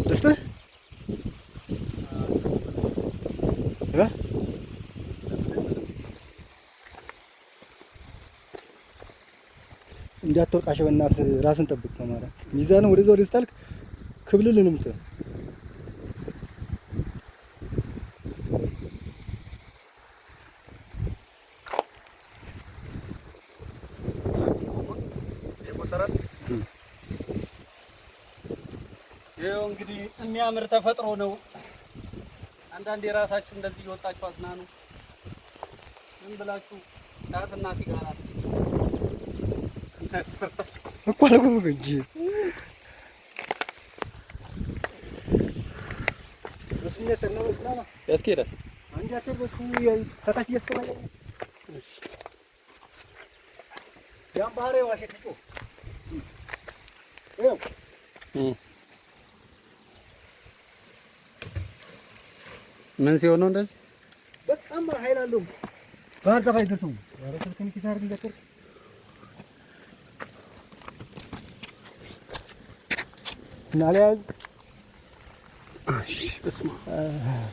ልስጥህ እንዳትወርቃሽ በእናትህ ራስን ጠብቅ። በማርያም ሚዛንን ወደዛ ወደዛ ታልክ ክብልልን ምት ይኸው እንግዲህ የሚያምር ተፈጥሮ ነው። አንዳንዴ የራሳችሁ እንደዚህ እየወጣችሁ አዝናኑ። ምን ብላችሁ ጫትና ሲጋራ እኮ አልኩህ እንጂ ያስኬዳል። አንድ አተርበሱ ከታች እያስቀመጠ ያን ባህሬ ዋሸት እኮ ምን ሲሆን ነው እንደዚህ? በጣም ኃይል አለው። ባህር ዛፍ አይደርሰውም። ኧረ ስልክህን ኪስ አድርግ እንዳትወርቅ። እና ለያዝ በስመ አብ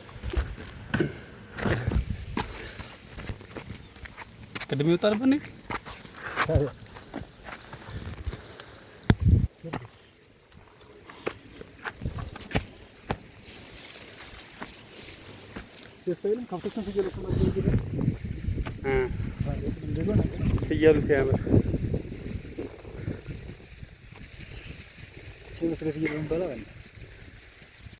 ቅድም ይወጣልብን ነው የፈይልም ከፍቶችን ፍየሎች ነው ፍየሉ ሲያምር ሲመስል ፍየል እንበላ